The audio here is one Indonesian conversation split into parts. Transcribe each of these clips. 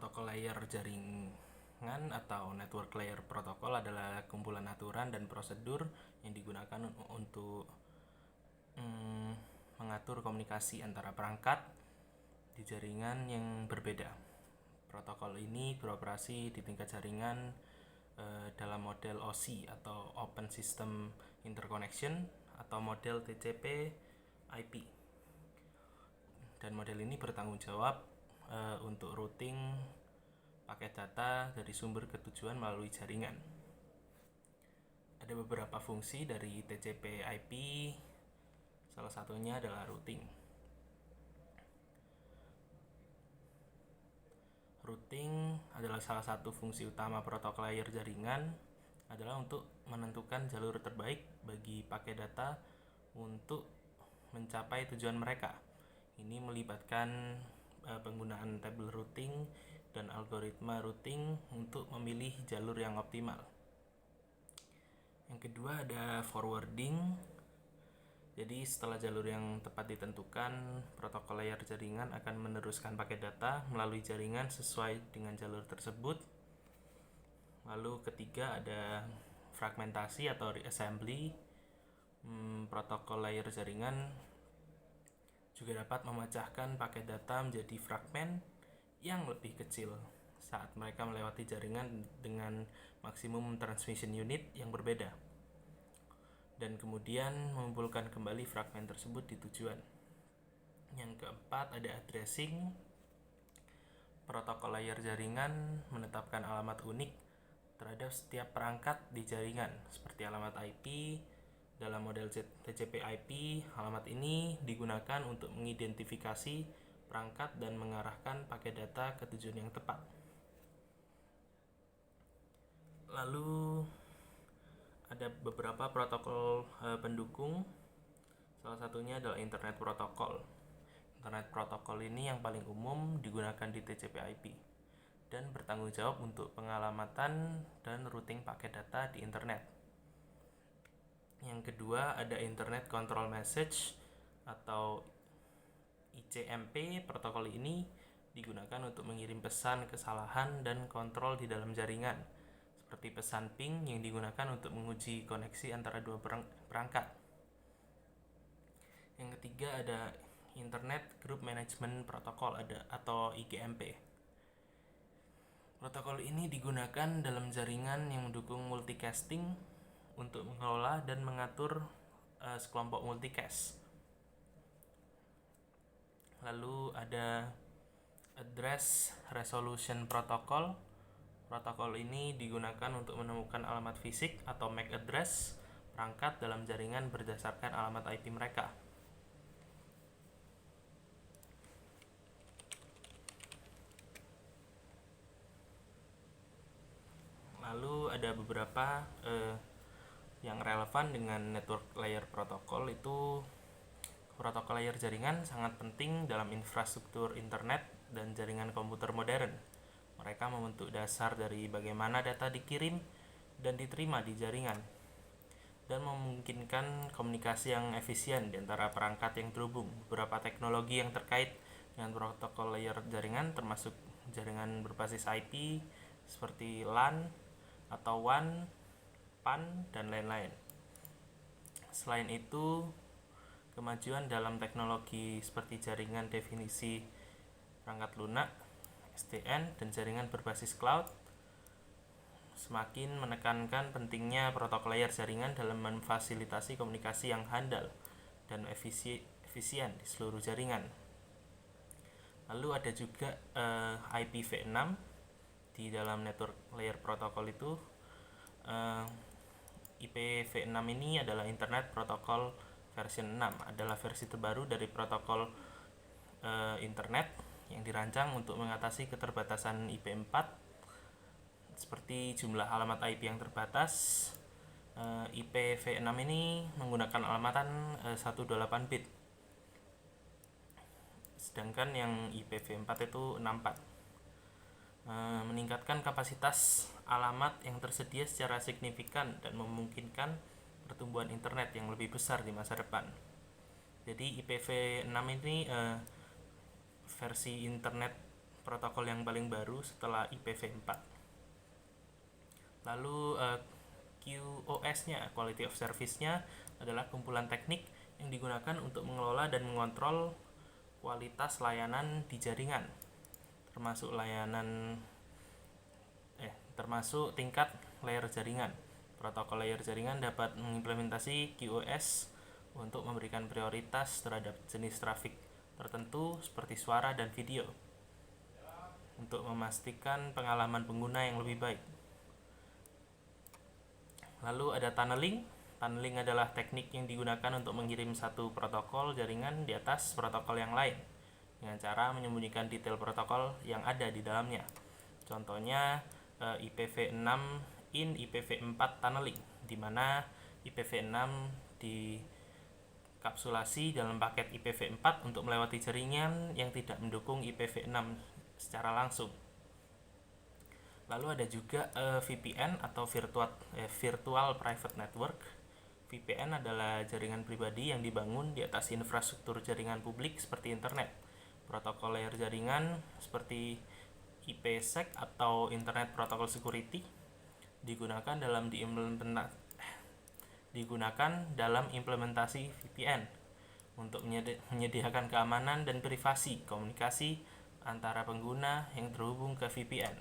Protokol layer jaringan atau network layer protokol adalah kumpulan aturan dan prosedur yang digunakan untuk mengatur komunikasi antara perangkat di jaringan yang berbeda. Protokol ini beroperasi di tingkat jaringan dalam model OSI atau Open System Interconnection atau model TCP/IP. Dan model ini bertanggung jawab untuk routing paket data dari sumber ke tujuan melalui jaringan. Ada beberapa fungsi dari TCP/IP, salah satunya adalah routing. Routing adalah salah satu fungsi utama protokol layer jaringan adalah untuk menentukan jalur terbaik bagi paket data untuk mencapai tujuan mereka. Ini melibatkan penggunaan tabel routing dan algoritma routing untuk memilih jalur yang optimal. Yang kedua ada forwarding. Jadi setelah jalur yang tepat ditentukan, protokol layer jaringan akan meneruskan paket data melalui jaringan sesuai dengan jalur tersebut. Lalu ketiga ada fragmentasi atau reassembly. Protokol layer jaringan juga dapat memecahkan paket data menjadi fragmen yang lebih kecil saat mereka melewati jaringan dengan maksimum transmission unit yang berbeda, dan kemudian mengumpulkan kembali fragmen tersebut di tujuan. Yang keempat ada addressing. Protokol layer jaringan menetapkan alamat unik terhadap setiap perangkat di jaringan, seperti alamat IP. Dalam model TCP/IP, alamat ini digunakan untuk mengidentifikasi perangkat dan mengarahkan paket data ke tujuan yang tepat. Lalu ada beberapa protokol pendukung. Salah satunya adalah Internet Protocol. Internet Protocol ini yang paling umum digunakan di TCP/IP dan bertanggung jawab untuk pengalamatan dan routing paket data di internet. Yang kedua ada Internet Control Message atau ICMP. Protokol ini digunakan untuk mengirim pesan kesalahan dan kontrol di dalam jaringan, seperti pesan ping yang digunakan untuk menguji koneksi antara dua perangkat. Yang ketiga ada Internet Group Management Protocol atau IGMP. Protokol ini digunakan dalam jaringan yang mendukung multicasting untuk mengelola dan mengatur sekelompok multicast. Lalu ada Address Resolution Protocol. Protokol ini digunakan untuk menemukan alamat fisik atau MAC address perangkat dalam jaringan berdasarkan alamat IP mereka. Lalu ada beberapa yang relevan dengan network layer protokol. Itu protokol layer jaringan sangat penting dalam infrastruktur internet dan jaringan komputer modern. Mereka membentuk dasar dari bagaimana data dikirim dan diterima di jaringan, dan memungkinkan komunikasi yang efisien di antara perangkat yang terhubung. Beberapa teknologi yang terkait dengan protokol layer jaringan termasuk jaringan berbasis IP seperti LAN atau WAN, PAN, dan lain-lain. Selain itu, kemajuan dalam teknologi seperti jaringan definisi perangkat lunak, SDN, dan jaringan berbasis cloud semakin menekankan pentingnya protokol layer jaringan dalam memfasilitasi komunikasi yang handal dan efisien di seluruh jaringan. Lalu ada juga IPv6 di dalam network layer protokol itu. IPv6 ini adalah Internet Protocol version 6, adalah versi terbaru dari protokol internet yang dirancang untuk mengatasi keterbatasan IP4 seperti jumlah alamat IP yang terbatas. IPv6 ini menggunakan alamatan 128 bit, sedangkan yang IPv4 itu 64. Meningkatkan kapasitas alamat yang tersedia secara signifikan dan memungkinkan pertumbuhan internet yang lebih besar di masa depan. Jadi IPv6 ini versi internet protokol yang paling baru setelah IPv4. Lalu QoS-nya, Quality of Service-nya, adalah kumpulan teknik yang digunakan untuk mengelola dan mengontrol kualitas layanan di jaringan, termasuk tingkat layer jaringan. Protokol layer jaringan dapat mengimplementasi QoS untuk memberikan prioritas terhadap jenis trafik tertentu seperti suara dan video untuk memastikan pengalaman pengguna yang lebih baik. Lalu ada tunneling. Tunneling adalah teknik yang digunakan untuk mengirim satu protokol jaringan di atas protokol yang lain dengan cara menyembunyikan detail protokol yang ada di dalamnya. Contohnya IPv6 in IPv4 tunneling, di mana IPv6 dikapsulasi dalam paket IPv4 untuk melewati jaringan yang tidak mendukung IPv6 secara langsung. Lalu ada juga VPN atau Virtual Private Network. VPN adalah jaringan pribadi yang dibangun di atas infrastruktur jaringan publik seperti internet. Protokol layer jaringan seperti IPsec atau Internet Protocol Security digunakan dalam implementasi VPN untuk menyediakan keamanan dan privasi komunikasi antara pengguna yang terhubung ke VPN.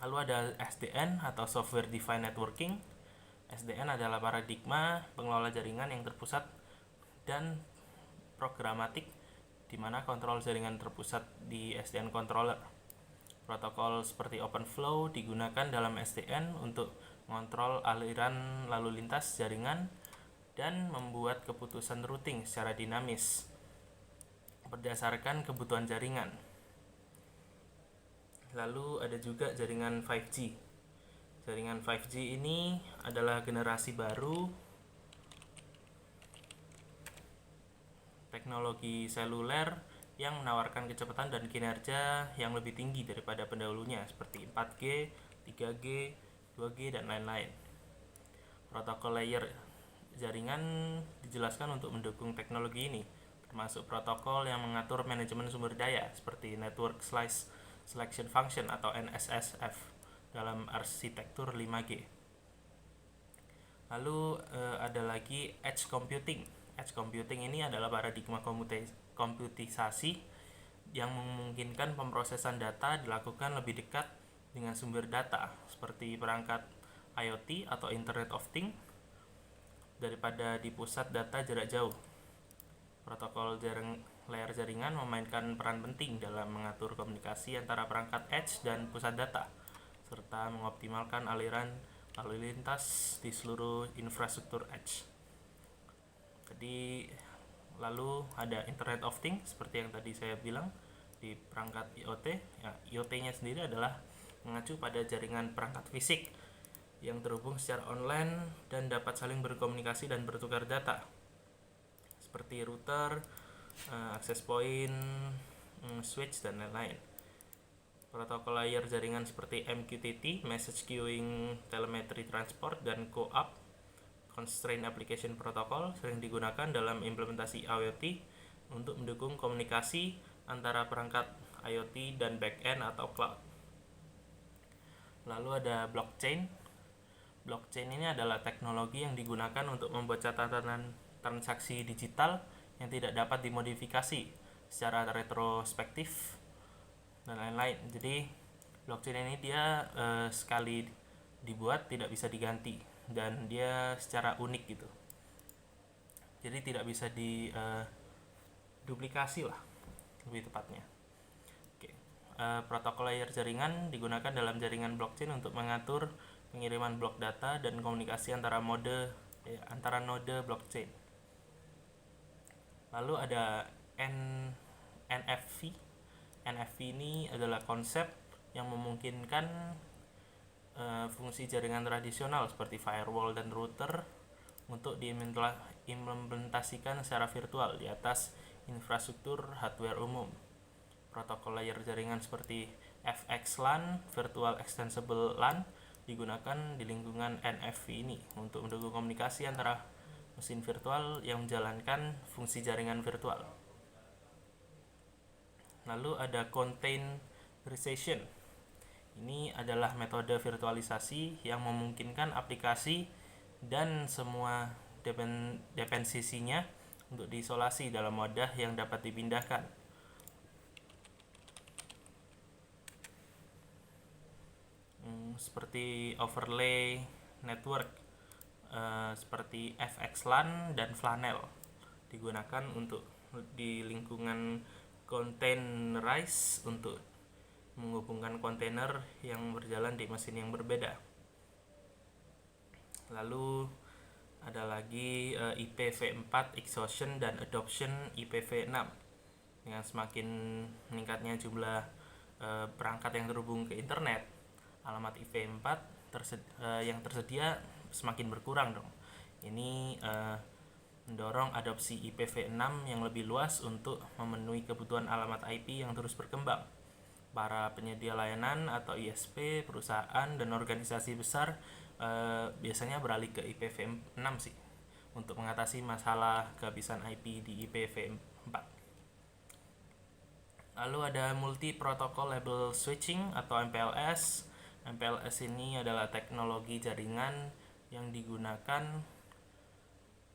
Lalu ada SDN atau Software Defined Networking. SDN adalah paradigma pengelola jaringan yang terpusat dan programatik, di mana kontrol jaringan terpusat di SDN controller. Protokol seperti OpenFlow digunakan dalam SDN untuk mengontrol aliran lalu lintas jaringan dan membuat keputusan routing secara dinamis berdasarkan kebutuhan jaringan. Lalu ada juga jaringan 5G. Jaringan 5G ini adalah generasi baru teknologi seluler yang menawarkan kecepatan dan kinerja yang lebih tinggi daripada pendahulunya seperti 4G, 3G, 2G, dan lain-lain. Protokol layer jaringan dijelaskan untuk mendukung teknologi ini, termasuk protokol yang mengatur manajemen sumber daya seperti Network Selection Function atau NSSF dalam arsitektur 5G. Lalu ada lagi Edge Computing. Edge Computing ini adalah paradigma komputisasi yang memungkinkan pemrosesan data dilakukan lebih dekat dengan sumber data seperti perangkat IoT atau Internet of Things daripada di pusat data jarak jauh. Protokol layer jaringan memainkan peran penting dalam mengatur komunikasi antara perangkat edge dan pusat data, serta mengoptimalkan aliran lalu lintas di seluruh infrastruktur edge. Jadi lalu ada Internet of Things seperti yang tadi saya bilang di perangkat IoT. Ya, IoT-nya sendiri adalah mengacu pada jaringan perangkat fisik yang terhubung secara online dan dapat saling berkomunikasi dan bertukar data seperti router, access point, switch, dan lain-lain. Protokol layer jaringan seperti MQTT, Message Queuing Telemetry Transport, dan CoAP, Constraint Application Protocol, sering digunakan dalam implementasi IoT untuk mendukung komunikasi antara perangkat IoT dan backend atau cloud. Lalu ada blockchain. Blockchain ini adalah teknologi yang digunakan untuk membuat catatan transaksi digital yang tidak dapat dimodifikasi secara retrospektif dan lain-lain. Jadi blockchain ini dia sekali dibuat tidak bisa diganti dan dia secara unik gitu. Jadi tidak bisa diduplikasi lah lebih tepatnya. Protokol layer jaringan digunakan dalam jaringan blockchain untuk mengatur pengiriman blok data dan komunikasi antara node blockchain. Lalu ada NFC. NFC ini adalah konsep yang memungkinkan fungsi jaringan tradisional seperti firewall dan router untuk diimplementasikan secara virtual di atas infrastruktur hardware umum. Protokol layer jaringan seperti VXLAN, Virtual Extensible LAN, digunakan di lingkungan NFC ini untuk mendukung komunikasi antara mesin virtual yang menjalankan fungsi jaringan virtual. Lalu ada containerization. Ini adalah metode virtualisasi yang memungkinkan aplikasi dan semua dependensinya untuk diisolasi dalam wadah yang dapat dipindahkan. Seperti overlay network, seperti FXLAN dan Flanel digunakan untuk di lingkungan containerized untuk menghubungkan kontainer yang berjalan di mesin yang berbeda. Lalu ada lagi IPv4 exhaustion dan adoption IPv6. Dengan semakin meningkatnya jumlah perangkat yang terhubung ke internet, alamat IPv4 yang tersedia semakin berkurang dong. Ini mendorong adopsi IPv6 yang lebih luas untuk memenuhi kebutuhan alamat IP yang terus berkembang. Para penyedia layanan atau ISP, perusahaan, dan organisasi besar biasanya beralih ke IPv6 sih untuk mengatasi masalah kehabisan IP di IPv4. Lalu ada multi protocol label switching atau MPLS. MPLS ini adalah teknologi jaringan yang digunakan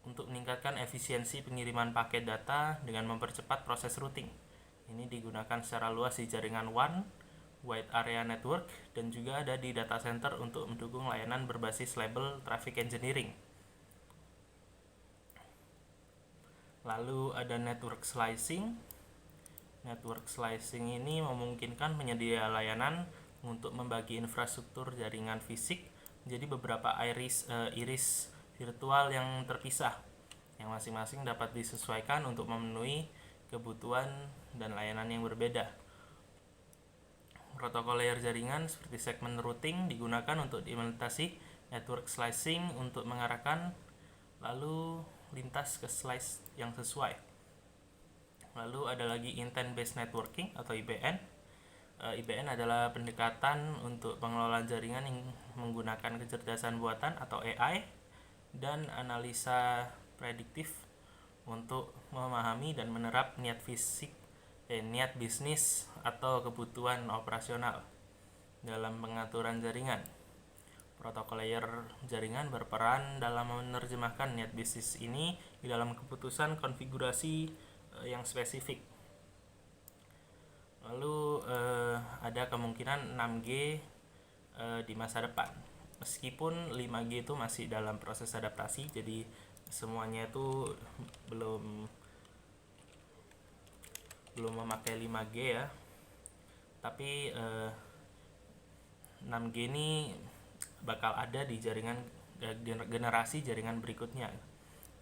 untuk meningkatkan efisiensi pengiriman paket data dengan mempercepat proses routing. Ini digunakan secara luas di jaringan WAN, Wide Area Network, dan juga ada di data center untuk mendukung layanan berbasis label traffic engineering. Lalu ada network slicing. Network slicing ini memungkinkan penyedia layanan untuk membagi infrastruktur jaringan fisik menjadi beberapa iris virtual yang terpisah, yang masing-masing dapat disesuaikan untuk memenuhi kebutuhan dan layanan yang berbeda. Protokol layer jaringan seperti segment routing digunakan untuk diimplementasi network slicing untuk mengarahkan lalu lintas ke slice yang sesuai. Lalu ada lagi intent based networking atau IBN. IBN adalah pendekatan untuk pengelolaan jaringan yang menggunakan kecerdasan buatan atau AI dan analisa prediktif untuk memahami dan menerap niat bisnis atau kebutuhan operasional dalam pengaturan jaringan. Protokol layer jaringan berperan dalam menerjemahkan niat bisnis ini di dalam keputusan konfigurasi yang spesifik. Lalu ada kemungkinan 6G di masa depan. Meskipun 5G itu masih dalam proses adaptasi, jadi semuanya itu belum memakai 5G ya. Tapi 6G ini bakal ada di jaringan generasi jaringan berikutnya.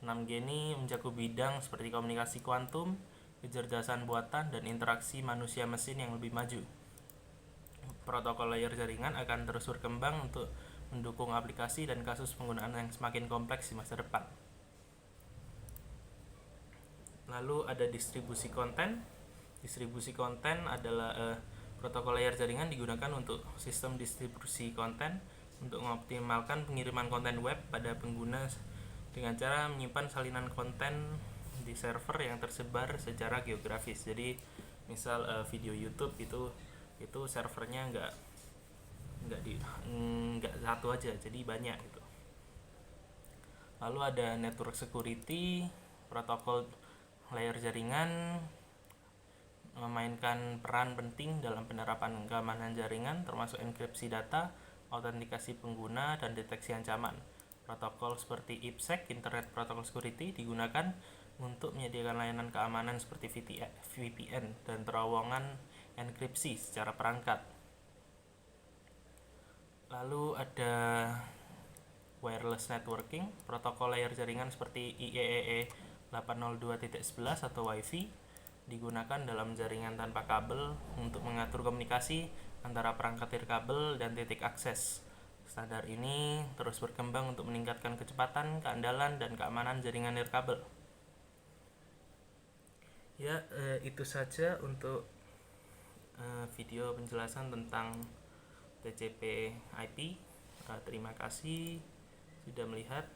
6G ini mencakup bidang seperti komunikasi kuantum, kecerdasan buatan, dan interaksi manusia mesin yang lebih maju. Protokol layer jaringan akan terus berkembang untuk mendukung aplikasi dan kasus penggunaan yang semakin kompleks di masa depan. Lalu ada distribusi konten. Distribusi konten adalah protokol layer jaringan digunakan untuk sistem distribusi konten untuk mengoptimalkan pengiriman konten web pada pengguna dengan cara menyimpan salinan konten di server yang tersebar secara geografis. Jadi misal video YouTube itu servernya nggak satu aja, jadi banyak gitu. Lalu ada network security. Protokol layer jaringan memainkan peran penting dalam penerapan keamanan jaringan, termasuk enkripsi data, autentikasi pengguna, dan deteksi ancaman. Protokol seperti IPsec, Internet Protocol Security, digunakan untuk menyediakan layanan keamanan seperti VPN dan terowongan enkripsi secara perangkat. Lalu ada wireless networking. Protokol layer jaringan seperti IEEE 802.11 atau Wi-Fi digunakan dalam jaringan tanpa kabel untuk mengatur komunikasi antara perangkat nirkabel dan titik akses. Standar ini terus berkembang untuk meningkatkan kecepatan, keandalan, dan keamanan jaringan nirkabel. Ya, itu saja untuk video penjelasan tentang TCP/IP. Terima kasih sudah melihat.